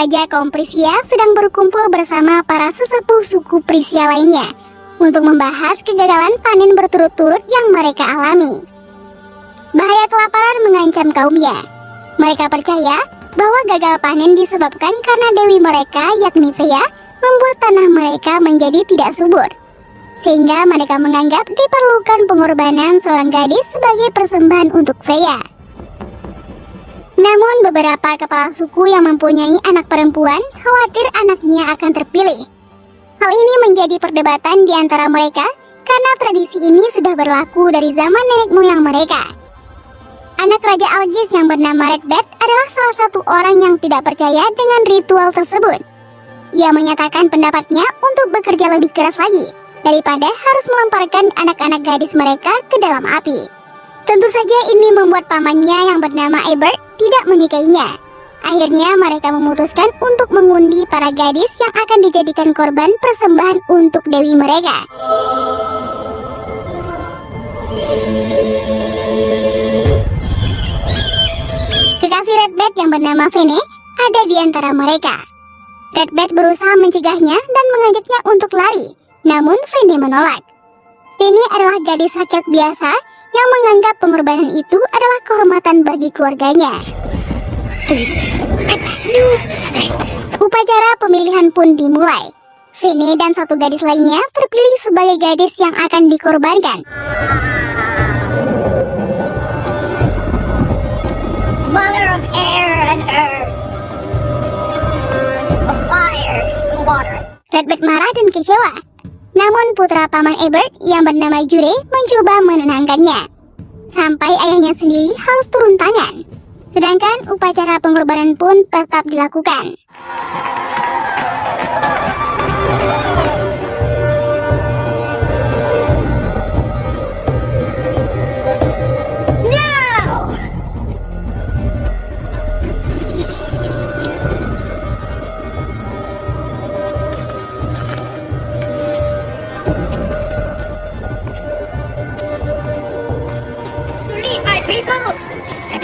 Raja kaum Prisia sedang berkumpul bersama para sesepuh suku Prisia lainnya untuk membahas kegagalan panen berturut-turut yang mereka alami. Bahaya kelaparan mengancam kaumnya. Mereka percaya bahwa gagal panen disebabkan karena dewi mereka yakni Freya membuat tanah mereka menjadi tidak subur, sehingga mereka menganggap diperlukan pengorbanan seorang gadis sebagai persembahan untuk Freya. Namun beberapa kepala suku yang mempunyai anak perempuan khawatir anaknya akan terpilih. Hal ini menjadi perdebatan di antara mereka karena tradisi ini sudah berlaku dari zaman nenek moyang mereka. Anak Raja Algis yang bernama Redbad adalah salah satu orang yang tidak percaya dengan ritual tersebut. Ia menyatakan pendapatnya untuk bekerja lebih keras lagi daripada harus melemparkan anak-anak gadis mereka ke dalam api. Tentu saja ini membuat pamannya yang bernama Ebert tidak menyukainya. Akhirnya mereka memutuskan untuk mengundi para gadis yang akan dijadikan korban persembahan untuk dewi mereka. Kekasih Redbad yang bernama Fene ada di antara mereka. Redbad berusaha mencegahnya dan mengajaknya untuk lari, namun Fene menolak. Fene adalah gadis rakyat biasa yang menganggap pengorbanan itu adalah kehormatan bagi keluarganya. Upacara pemilihan pun dimulai. Fene dan satu gadis lainnya terpilih sebagai gadis yang akan dikorbankan. Mother of air and earth, of fire and water. Redbad marah dan kecewa. Namun putra paman Ebert yang bernama Jure mencoba menenangkannya, sampai ayahnya sendiri harus turun tangan. Sedangkan upacara pengorbanan pun tetap dilakukan.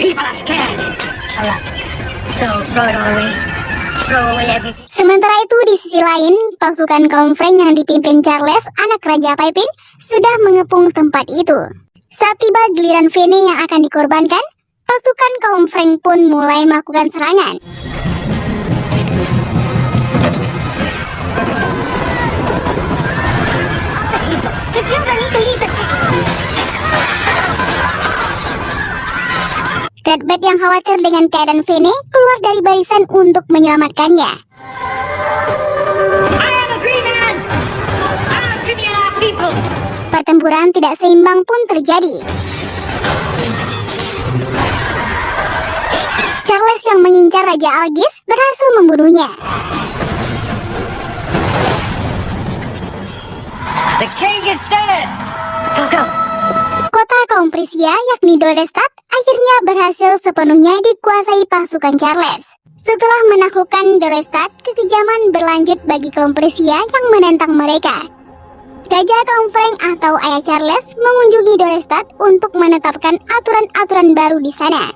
People are scared. So throw it all away. Throw away everything. Sementara itu di sisi lain, pasukan kaum Frank yang dipimpin Charles, anak Raja Pippin, sudah mengepung tempat itu. Saat tiba giliran Fene yang akan dikorbankan, pasukan kaum Frank pun mulai melakukan serangan. The children need to leave the city. Redbad yang khawatir dengan keadaan Fene keluar dari barisan untuk menyelamatkannya. I am a free man. I am Scythian people. Pertempuran tidak seimbang pun terjadi. Charles yang mengincar Raja Algis berhasil membunuhnya. The king is dead. Go, go. Kota kaum Prisia yakni Dorestad akhirnya berhasil sepenuhnya dikuasai pasukan Charles. Setelah menaklukkan Dorestad, kekejaman berlanjut bagi kaum Prisia yang menentang mereka. Raja kaum Frank atau ayah Charles mengunjungi Dorestad untuk menetapkan aturan-aturan baru di sana.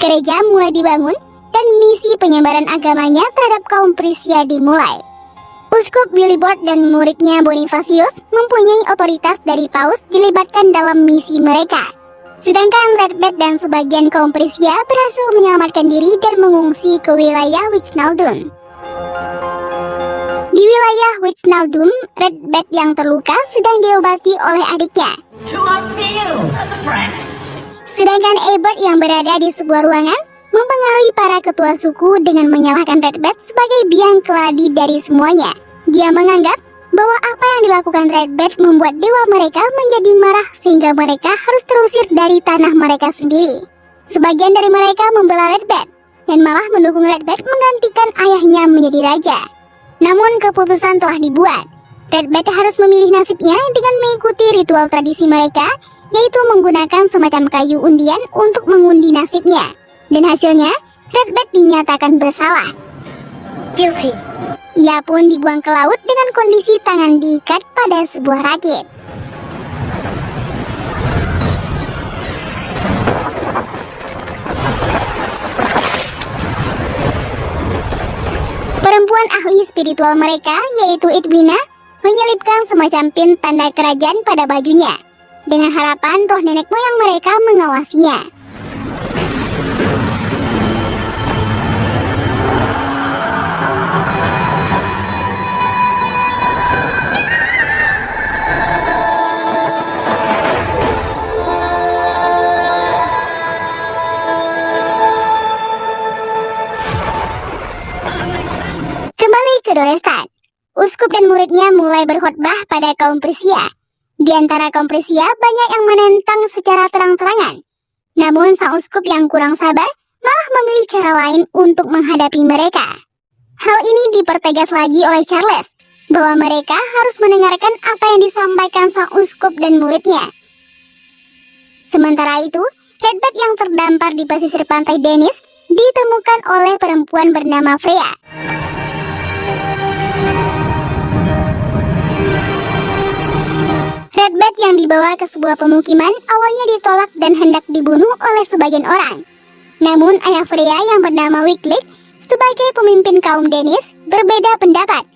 Gereja mulai dibangun dan misi penyebaran agamanya terhadap kaum Prisia dimulai. Uskup Willibrord dan muridnya Bonifacius mempunyai otoritas dari Paus dilibatkan dalam misi mereka. Sedangkan Redbad dan sebagian kaum Prisia berhasil menyelamatkan diri dan mengungsi ke wilayah Wijnaldum. Di wilayah Wijnaldum, Redbad yang terluka sedang diobati oleh adiknya. Sedangkan Ebert yang berada di sebuah ruangan mempengaruhi para ketua suku dengan menyalahkan Redbad sebagai biang keladi dari semuanya. Dia menganggap bahwa apa yang dilakukan Redbad membuat dewa mereka menjadi marah sehingga mereka harus terusir dari tanah mereka sendiri. Sebagian dari mereka membela Redbad dan malah mendukung Redbad menggantikan ayahnya menjadi raja. Namun keputusan telah dibuat. Redbad harus memilih nasibnya dengan mengikuti ritual tradisi mereka, yaitu menggunakan semacam kayu undian untuk mengundi nasibnya. Dan hasilnya, Redbad dinyatakan bersalah. Guilty. Ia pun dibuang ke laut dengan kondisi tangan diikat pada sebuah rakit. spiritual mereka, yaitu Edwina, menyelipkan semacam pin tanda kerajaan pada bajunya, dengan harapan roh nenek moyang mereka mengawasinya. Kembali ke Dorestad, uskup dan muridnya mulai berkhotbah pada kaum Prisia. Di antara kaum Prisia banyak yang menentang secara terang-terangan. Namun sang uskup yang kurang sabar malah memilih cara lain untuk menghadapi mereka. Hal ini dipertegas lagi oleh Charles, bahwa mereka harus mendengarkan apa yang disampaikan sang uskup dan muridnya. Sementara itu, Redbad yang terdampar di pesisir pantai Dennis ditemukan oleh perempuan bernama Freya. Redbad yang dibawa ke sebuah pemukiman awalnya ditolak dan hendak dibunuh oleh sebagian orang. Namun ayah Freya yang bernama Wycliffe sebagai pemimpin kaum Dennis berbeda pendapat,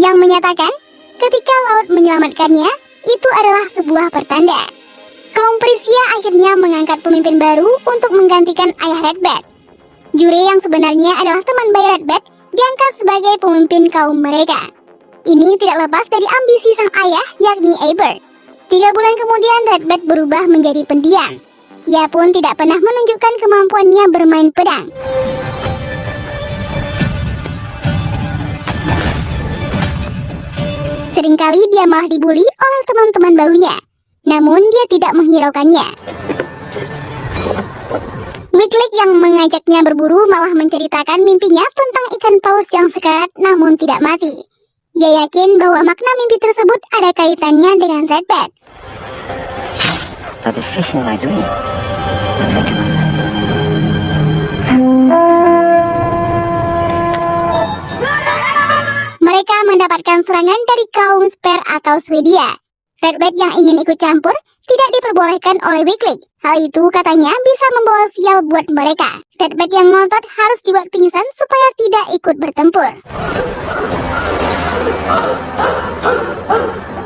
yang menyatakan ketika laut menyelamatkannya itu adalah sebuah pertanda. Kaum Prisia akhirnya mengangkat pemimpin baru untuk menggantikan ayah Redbad. Jure yang sebenarnya adalah teman bayi Redbad diangkat sebagai pemimpin kaum mereka. Ini tidak lepas dari ambisi sang ayah, yakni Eybert. 3 bulan kemudian Redbad berubah menjadi pendiam. Ia pun tidak pernah menunjukkan kemampuannya bermain pedang. Seringkali dia malah dibuli oleh teman-teman barunya, namun dia tidak menghiraukannya. Wycliffe yang mengajaknya berburu malah menceritakan mimpinya tentang ikan paus yang sekarat namun tidak mati. Ia yakin bahwa makna mimpi tersebut ada kaitannya dengan Redbad. That is fish in my dream. Think about that. Mereka mendapatkan serangan dari kaum Spear atau Swedia. Redbad yang ingin ikut campur tidak diperbolehkan oleh Wycliffe. Hal itu katanya bisa membawa sial buat mereka. Redbad yang ngotot harus dibuat pingsan supaya tidak ikut bertempur.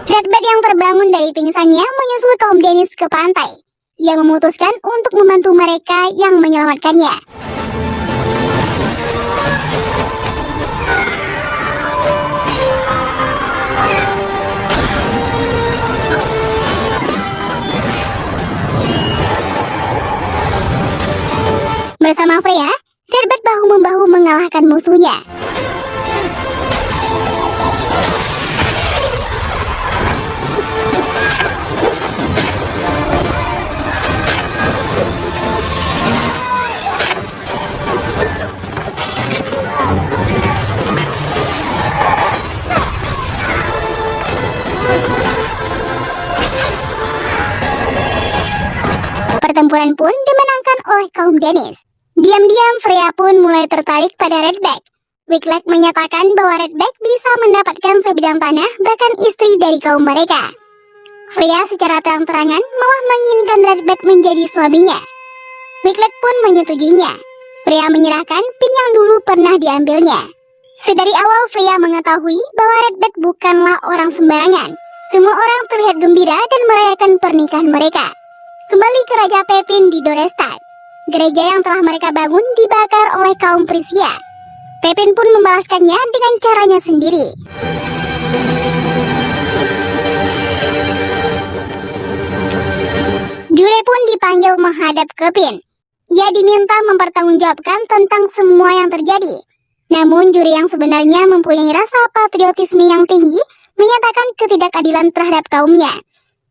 Redbad yang terbangun dari pingsannya menyusul kaum Dennis ke pantai. Ia memutuskan untuk membantu mereka yang menyelamatkannya. Bersama Freya, Redbad bahu-membahu mengalahkan musuhnya. Pertempuran pun dimenangkan oleh kaum Dennis. Diam-diam Freya pun mulai tertarik pada Redback. Wycliffe menyatakan bahwa Redback bisa mendapatkan sebidang tanah bahkan istri dari kaum mereka. Freya secara terang-terangan malah menginginkan Redback menjadi suaminya. Wycliffe pun menyetujuinya. Freya menyerahkan pin yang dulu pernah diambilnya. Sedari awal Freya mengetahui bahwa Redback bukanlah orang sembarangan. Semua orang terlihat gembira dan merayakan pernikahan mereka. Kembali ke Raja Pepin di Dorestad. Gereja yang telah mereka bangun dibakar oleh kaum Prisia. Pepin pun membalaskannya dengan caranya sendiri. Jure pun dipanggil menghadap ke Pin. Ia diminta mempertanggungjawabkan tentang semua yang terjadi. Namun Jure yang sebenarnya mempunyai rasa patriotisme yang tinggi menyatakan ketidakadilan terhadap kaumnya.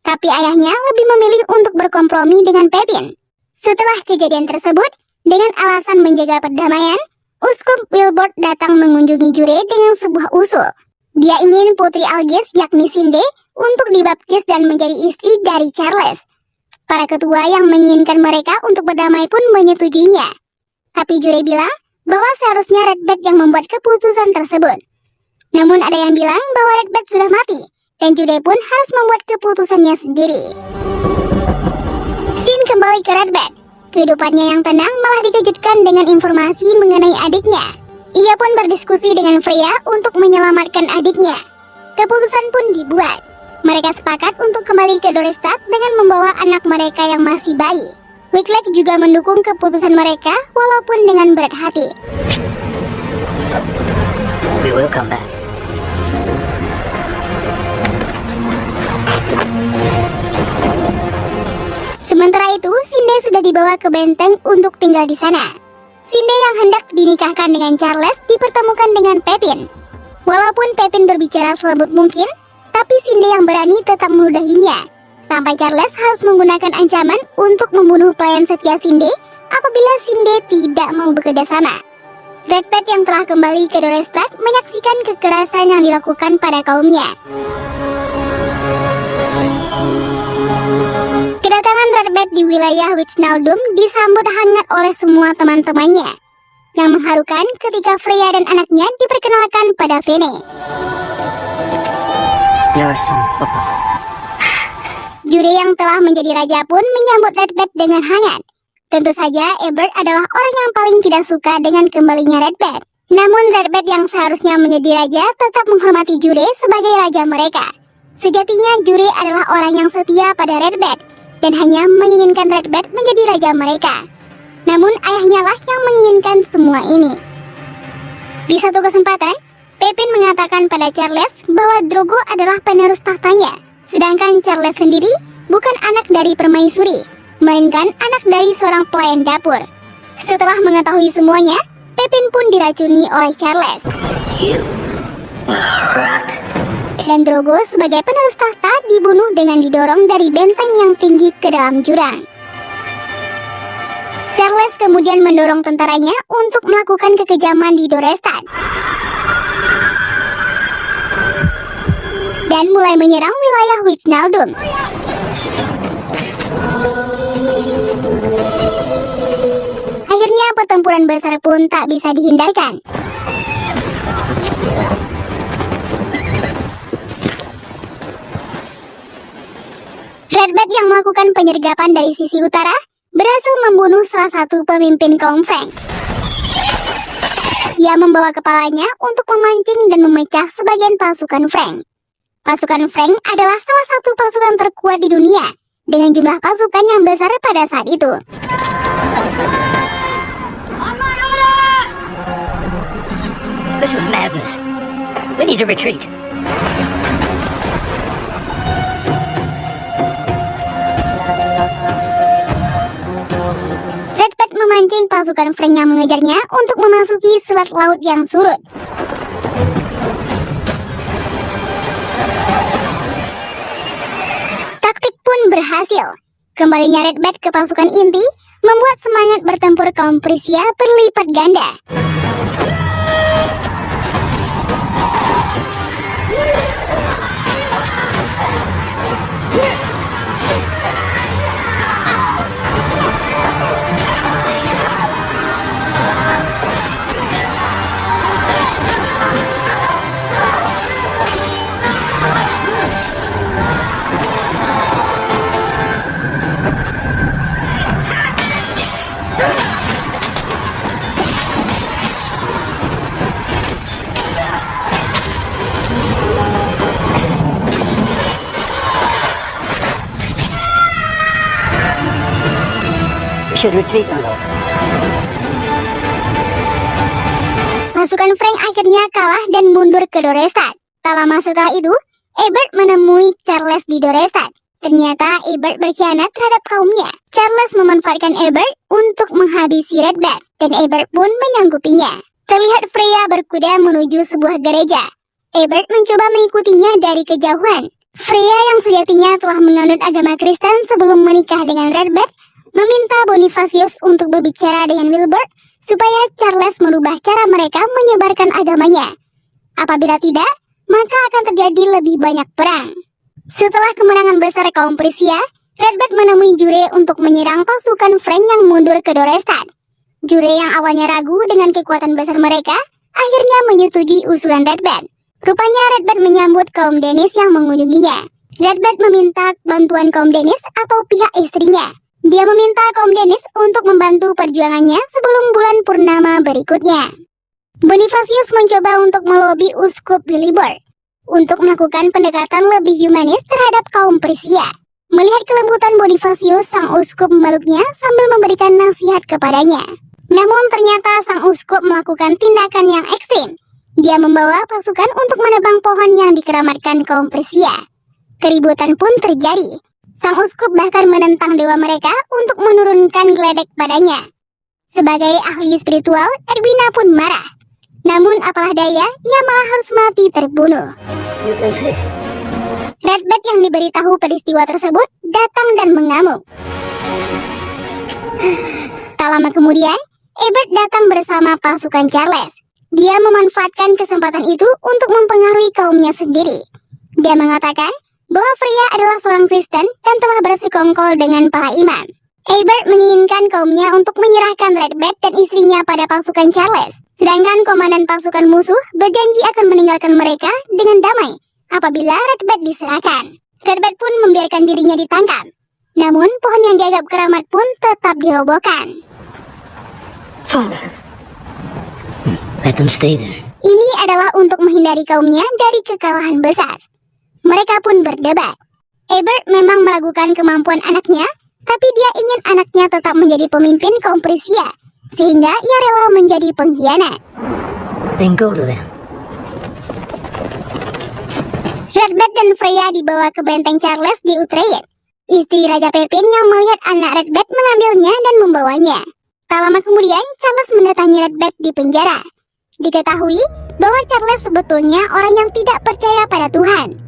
Tapi ayahnya lebih memilih untuk berkompromi dengan Pepin. Setelah kejadian tersebut, dengan alasan menjaga perdamaian, Uskup Wilbord datang mengunjungi Jure dengan sebuah usul. Dia ingin putri Algis yakni Sinde untuk dibaptis dan menjadi istri dari Charles. Para ketua yang menginginkan mereka untuk berdamai pun menyetujuinya. Tapi Jure bilang bahwa seharusnya Redbad yang membuat keputusan tersebut. Namun ada yang bilang bahwa Redbad sudah mati, dan Jure pun harus membuat keputusannya sendiri. Sin kembali ke Redbad. Kehidupannya yang tenang malah dikejutkan dengan informasi mengenai adiknya. Ia pun berdiskusi dengan Freya untuk menyelamatkan adiknya. Keputusan pun dibuat. Mereka sepakat untuk kembali ke Dorestad dengan membawa anak mereka yang masih bayi. Wiglaf juga mendukung keputusan mereka walaupun dengan berat hati. We will come back. Sementara itu, Sinde sudah dibawa ke benteng untuk tinggal di sana. Sinde yang hendak dinikahkan dengan Charles dipertemukan dengan Pepin. Walaupun Pepin berbicara selembut mungkin, tapi Sinde yang berani tetap meludahinya. Sampai Charles harus menggunakan ancaman untuk membunuh pelayan setia Sinde apabila Sinde tidak mau bekerja sama. Redbird yang telah kembali ke Dorestad menyaksikan kekerasan yang dilakukan pada kaumnya. Kedatangan Redbird di wilayah Wijnaldum disambut hangat oleh semua teman-temannya. Yang mengharukan ketika Freya dan anaknya diperkenalkan pada Vene. Your son, Papa. Jure yang telah menjadi raja pun menyambut Redbird dengan hangat. Tentu saja Eobard adalah orang yang paling tidak suka dengan kembalinya Redbird. Namun Redbird yang seharusnya menjadi raja tetap menghormati Jure sebagai raja mereka. Sejatinya Jure adalah orang yang setia pada Redbird dan hanya menginginkan Redbird menjadi raja mereka. Namun ayahnya lah yang menginginkan semua ini. Di satu kesempatan, Pepin mengatakan pada Charles bahwa Drogo adalah penerus tahtanya. Sedangkan Charles sendiri bukan anak dari permaisuri, melainkan anak dari seorang pelayan dapur. Setelah mengetahui semuanya, Pepin pun diracuni oleh Charles. You rat. Dan Drogo sebagai penerus tahta dibunuh dengan didorong dari benteng yang tinggi ke dalam jurang. Charles kemudian mendorong tentaranya untuk melakukan kekejaman di Dorestad dan mulai menyerang wilayah Wijnaldum. Akhirnya pertempuran besar pun tak bisa dihindarkan. Redbird yang melakukan penyergapan dari sisi utara berhasil membunuh salah satu pemimpin kaum Frank. Ia membawa kepalanya untuk memancing dan memecah sebagian pasukan Frank. Pasukan Frank adalah salah satu pasukan terkuat di dunia dengan jumlah pasukan yang besar pada saat itu. This is madness. We need to retreat. Redbird memancing pasukan Frank yang mengejarnya untuk memasuki selat laut yang surut. Taktik pun berhasil. Kembalinya Redbird ke pasukan inti membuat semangat bertempur kaum Prisia berlipat ganda. We should retreat, my lord. Pasukan Frank akhirnya kalah dan mundur ke Dorestad. Tak lama setelah itu, Eobard menemui Charles di Dorestad. Ternyata Eobard berkhianat terhadap kaumnya. Charles memanfaatkan Eobard untuk menghabisi Redbird, dan Eobard pun menyanggupinya. Terlihat Freya berkuda menuju sebuah gereja. Eobard mencoba mengikutinya dari kejauhan. Freya yang sejatinya telah menganut agama Kristen sebelum menikah dengan Redbird, meminta Bonifacius untuk berbicara dengan Wilbur supaya Charles merubah cara mereka menyebarkan agamanya. Apabila tidak, maka akan terjadi lebih banyak perang. Setelah kemenangan besar kaum Prisia, Redbird menemui Jure untuk menyerang pasukan Frank yang mundur ke Dorestad. Jure yang awalnya ragu dengan kekuatan besar mereka, akhirnya menyetujui usulan Redbird. Rupanya Redbird menyambut kaum Danish yang mengunjunginya. Redbird meminta bantuan kaum Danish atau pihak istrinya. Dia meminta kaum Danish untuk membantu perjuangannya sebelum bulan purnama berikutnya. Bonifacius mencoba untuk melobi Uskup Willibrord untuk melakukan pendekatan lebih humanis terhadap kaum Prisia. Melihat kelembutan Bonifacius, sang uskup memeluknya sambil memberikan nasihat kepadanya. Namun ternyata sang uskup melakukan tindakan yang ekstrim. Dia membawa pasukan untuk menebang pohon yang dikeramatkan kaum Prisia. Keributan pun terjadi. Sang uskup bahkan menentang dewa mereka untuk menurunkan geledek padanya. Sebagai ahli spiritual, Edwina pun marah. Namun apalah daya, ia malah harus mati terbunuh. You can see. Redbad yang diberitahu peristiwa tersebut datang dan mengamuk. Tak lama kemudian, Ebert datang bersama pasukan Charles. Dia memanfaatkan kesempatan itu untuk mempengaruhi kaumnya sendiri. Dia mengatakan bahwa Freya adalah seorang Kristen dan telah bersekongkol dengan para imam. Ebert menginginkan kaumnya untuk menyerahkan Redbad dan istrinya pada pasukan Charles. Sedangkan komandan pasukan musuh berjanji akan meninggalkan mereka dengan damai apabila Redbad diserahkan. Redbad pun membiarkan dirinya ditangkap. Namun pohon yang dianggap keramat pun tetap dirobohkan. Father. Let them stay there. Ini adalah untuk menghindari kaumnya dari kekalahan besar. Mereka pun berdebat. Ebert memang meragukan kemampuan anaknya, tapi dia ingin anaknya tetap menjadi pemimpin kaum Prisia, sehingga ia rela menjadi pengkhianat. Then go to them. Redbad dan Freya dibawa ke benteng Charles di Utrecht. Istri Raja Pepin yang melihat anak Redbad mengambilnya dan membawanya. Tak lama kemudian, Charles mendatangi Redbad di penjara. Diketahui bahwa Charles sebetulnya orang yang tidak percaya pada Tuhan.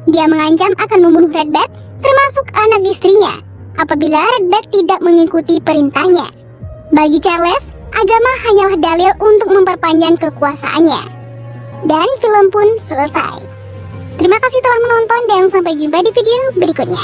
Dia mengancam akan membunuh Redbad, termasuk anak istrinya, apabila Redbad tidak mengikuti perintahnya. Bagi Charles, agama hanyalah dalil untuk memperpanjang kekuasaannya. Dan film pun selesai. Terima kasih telah menonton dan sampai jumpa di video berikutnya.